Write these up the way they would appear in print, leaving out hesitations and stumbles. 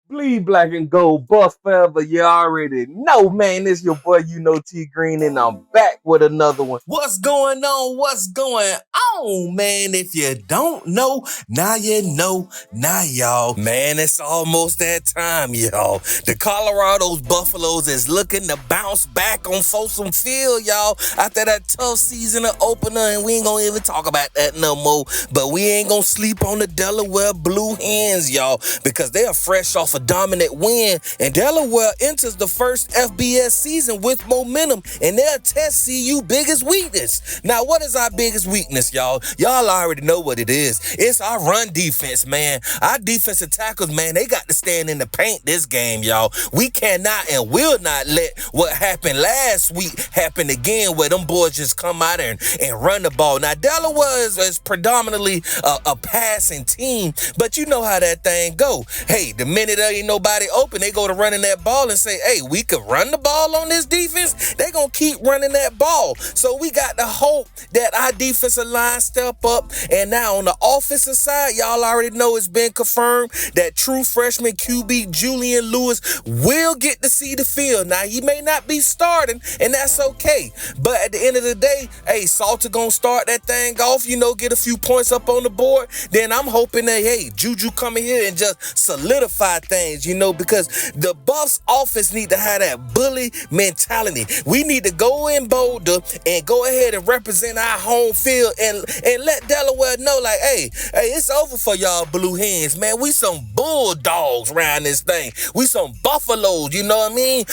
Bleed black and gold, buff forever. You already know, man. It's your boy, T Green, and I'm back with another one. What's going on? What's going on, man? If you don't know, now you know. Now, y'all, man, it's almost that time, y'all. The Colorado's Buffaloes is looking to bounce back on Folsom Field, y'all, after that tough season of opener, and we ain't gonna even talk about that no more. But we ain't gonna sleep on the Delaware Blue Hens, y'all, because they are fresh off a dominant win, and Delaware enters the first FBS season with momentum, and they'll test CU biggest weakness. Now, what is our biggest weakness, y'all? Y'all already know what it is. It's our run defense, man. Our defensive tackles, man, they got to stand in the paint this game, y'all. We cannot and will not let what happened last week happen again, where them boys just come out and run the ball. Now, Delaware is predominantly a passing team, but you know how that thing go. Hey, the minute there ain't nobody open, they go to running that ball and say, hey, we could run the ball on this defense. They gonna keep running that ball. So we got to hope that our defensive line step up. And now on the offensive side, y'all already know it's been confirmed that true freshman QB Julian Lewis will get to see the field. Now, he may not be starting, and that's okay. But at the end of the day, hey, Salter gonna start that thing off, get a few points up on the board. Then I'm hoping that, hey, Juju come in here and just solidify things, because the Buffs offense need to have that bully mentality. We need to go in Boulder and go ahead and represent our home field and let Delaware know, like, hey, it's over for y'all Blue Hens, man. We some bulldogs around this thing. We some buffaloes, you know what I mean?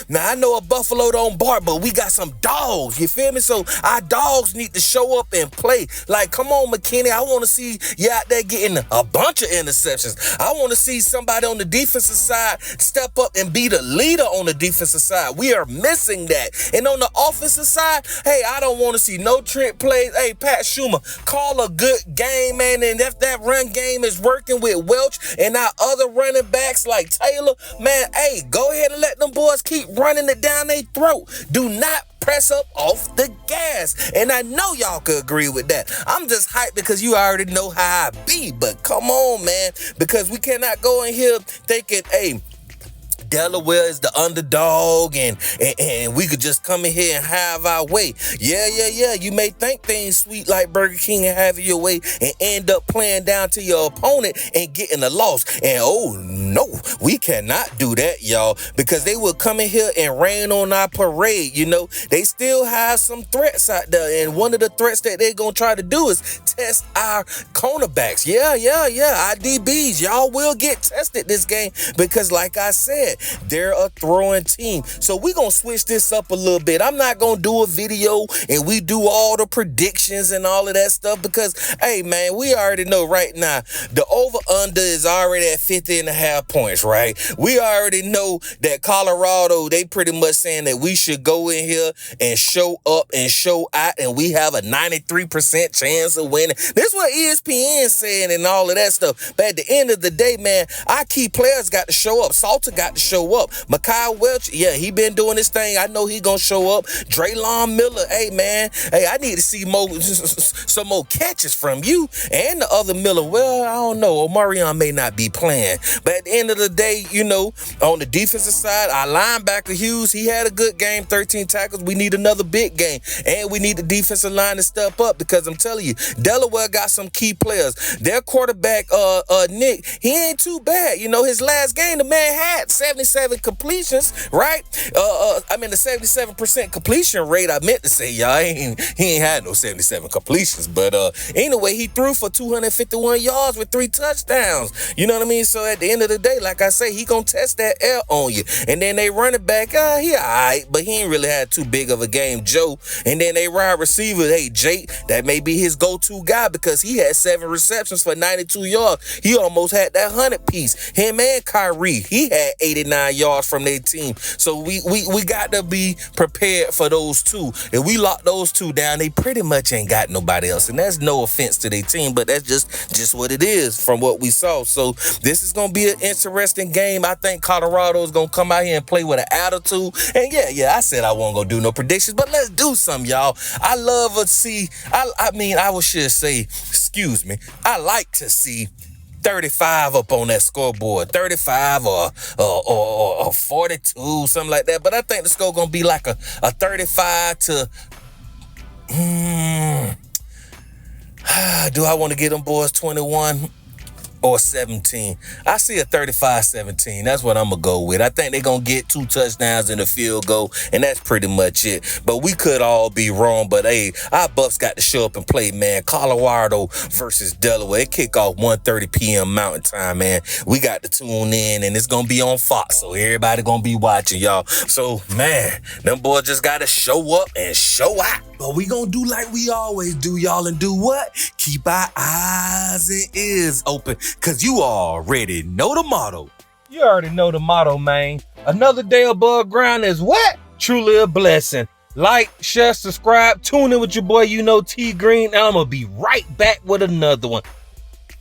Now, I know a buffalo don't bark, but we got some dogs, you feel me? So our dogs need to show up and play. Like, come on, McKinney, I want to see you out there getting a bunch of interceptions. I want to see somebody on the defensive side step up and be the leader on the defensive side. We are missing that. And on the offensive side, hey, I don't want to see no trick plays. Hey, Pat Schumer, call a good game, man. And if that run game is working with Welch and our other running backs like Taylor, man, hey, go ahead and let them boys keep running it down their throat. Do not press up off the gas. And I know y'all could agree with that. I'm just hyped because you already know how I be. But come on, man, because we cannot go in here thinking, hey, Delaware is the underdog and we could just come in here and have our way. Yeah. You may think things sweet like Burger King and have it your way and end up playing down to your opponent and getting a loss. And oh no, we cannot do that, y'all, because they will come in here and rain on our parade. They still have some threats out there. And one of the threats that they're going to try to do is test our cornerbacks. Yeah. Our DBs, y'all will get tested this game because, like I said, they're a throwing team. So we're going to switch this up a little bit. I'm not going to do a video and we do all the predictions and all of that stuff because, hey, man, we already know right now the over-under is already at 50.5 points, right? We already know that Colorado, they pretty much saying that we should go in here and show up and show out, and we have a 93% chance of winning. This is what ESPN saying and all of that stuff. But at the end of the day, man, our key players got to show up. Salter got to show up. Mekhi Welch, yeah, he been doing this thing. I know he gonna show up. Draylon Miller, hey, man, hey, I need to see some more catches from you and the other Miller. Well, I don't know. Omarion may not be playing. But at the end of the day, on the defensive side, our linebacker Hughes, he had a good game, 13 tackles. We need another big game. And we need the defensive line to step up because I'm telling you, Delaware got some key players. Their quarterback, Nick, he ain't too bad. His last game, the man had 77 completions, right? The 77% completion rate, I meant to say, y'all, he ain't had no 77 completions. But anyway, he threw for 251 yards with 3 touchdowns. You know what I mean? So at the end of the day, like I say, he gonna test that air on you. And then they run it back, he all right, but he ain't really had too big of a game, Joe. And then they wide receiver, hey, Jake, that may be his go-to guy because he had 7 receptions for 92 yards. He almost had that 100 piece. Him and Kyrie, he had 89 yards from their team. So we got to be prepared for those two. If we lock those two down, they pretty much ain't got nobody else. And that's no offense to their team, but that's just what it is from what we saw. So this is going to be an interesting game. I think Colorado is going to come out here and play with an attitude. And yeah, I said I wasn't going to do no predictions, but let's do some, y'all. I love to see, I like to see 35 up on that scoreboard, 35 or 42, something like that. But I think the score gonna be like a 35 to. Do I want to get them boys 21 or 17? I see a 35-17. That's what I'm going to go with. I think they're going to get 2 touchdowns and a field goal, and that's pretty much it. But we could all be wrong. But, hey, our Buffs got to show up and play, man. Colorado versus Delaware. It kick off 1:30 p.m. Mountain Time, man. We got to tune in, and it's going to be on Fox, so everybody going to be watching, y'all. So, man, them boys just got to show up and show out. But we going to do like we always do, y'all, and do what? Keep our eyes and ears open, because you already know the motto. You already know the motto, man. Another day above ground is what? Truly a blessing. Like, share, subscribe, tune in with your boy, T Green, and I'm going to be right back with another one.